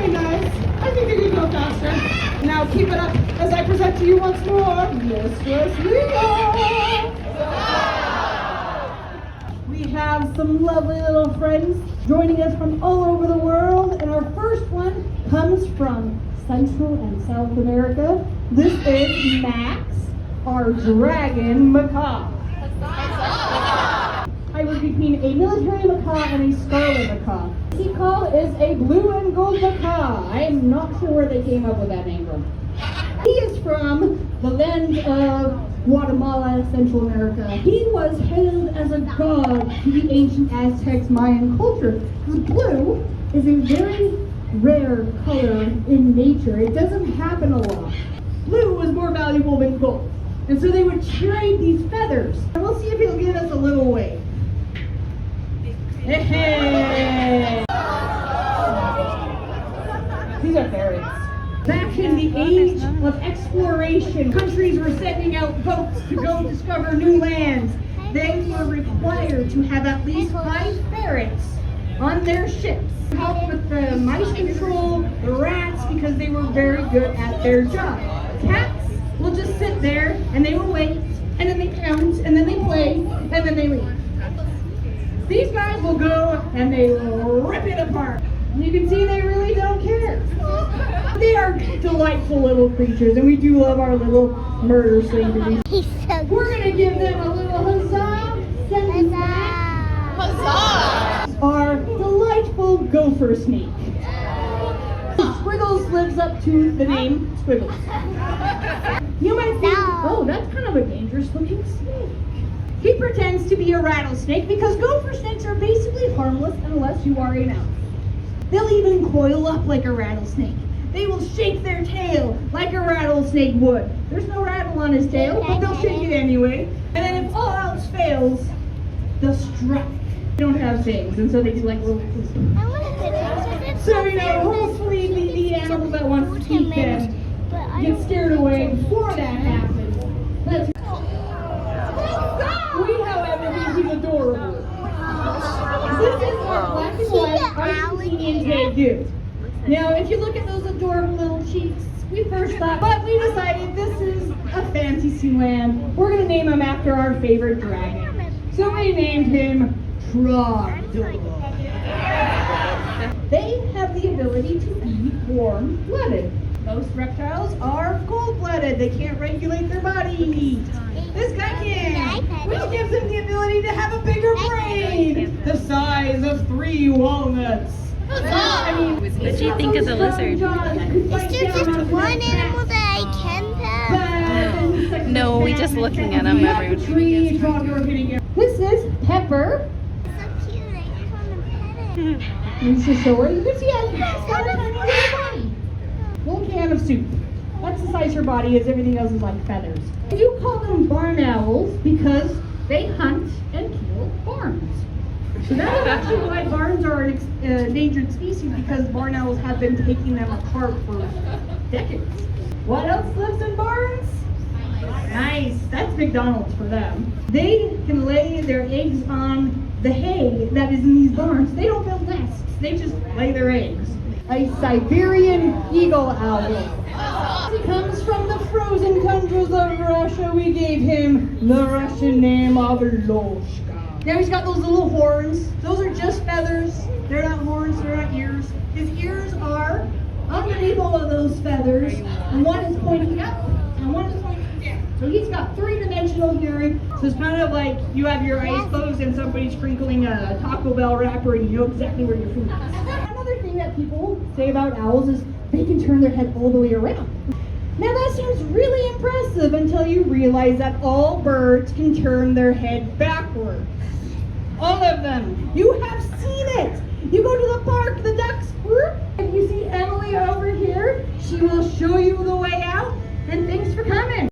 Very nice. I think you can go faster. Now keep it up as I present to you once more, Mistress Leo. We have some lovely little friends joining us from all over the world, and our first one comes from Central and South America. This is Max, our dragon macaw. Hybrid between a military macaw and a scarlet macaw. He call is a blue and gold macaw. I am not sure where they came up with that name from. He is from the land of Guatemala, Central America. He was hailed as a god to the ancient Aztecs Mayan culture. The blue is a very rare color in nature. It doesn't happen a lot. Blue was more valuable than gold. And so they would trade these feathers. And we'll see if he'll give us a little wave. Hey! These are ferrets. Back in the age of exploration, countries were sending out boats to go discover new lands. They were required to have at least 5 ferrets on their ships to help with the mice control, the rats, because they were very good at their job. Cats will just sit there and they will wait, and then they count, and then they play, and then they leave. These guys will go and they will rip it apart. You can see they really don't care. They are delightful little creatures, and we do love our little murder slavery. We're going to give them a little huzzah. Huzzah! Our delightful gopher snake. Squiggles lives up to the name Squiggles. You might think, oh, that's kind of a dangerous looking snake. He pretends to be a rattlesnake because gopher snakes are basically harmless unless you are a mouse. They'll even coil up like a rattlesnake. They will shake their tail like a rattlesnake would. There's no rattle on his tail, but they'll shake it anyway. And then if all else fails, they'll strike. They don't have things, and so they do like little So, hopefully the animal that wants to keep them gets scared away before that happens. We, however, think he's adorable. This is our black and white Argentinian Tegu. Now, if you look at those adorable little cheeks, we first thought, but we decided this is a fantasy land. We're going to name him after our favorite dragon. So we named him Trogdor. They have the ability to be warm-blooded. Most reptiles are cold-blooded. They can't regulate their body heat. This guy can, which gives him the ability to have a bigger brain, the size of 3 walnuts. What do you think of the lizard? Is there just one animal that I can pet? No, we're just looking at him every day. This is Pepper. So cute, I just want to pet it. You should show her. You can see how she's got a tiny little body. Little can of soup. That's the size her body is. Everything else is like feathers. I do call them barn owls because they hunt and kill barns. So that is actually why barns are an endangered species, because barn owls have been taking them apart for decades. What else lives in barns? Nice. That's McDonald's for them. They can lay their eggs on the hay that is in these barns. They don't build nests. They just lay their eggs. A Siberian eagle owl. He comes from the frozen tundras of Russia. We gave him the Russian name of Loshka. Now he's got those little horns. Those are just feathers. They're not horns, they're not ears. His ears are underneath all of those feathers. And one is pointing up and one is pointing down. So he's got 3-dimensional hearing. So it's kind of like you have your eyes closed and somebody's crinkling a Taco Bell wrapper and you know exactly where your food is. Another thing that people say about owls is they can turn their head all the way around. Now that seems really impressive until you realize that all birds can turn their head backwards. All of them. You have seen it. You go to the park, the ducks, and you see Emily over here. She will show you the way out. And thanks for coming.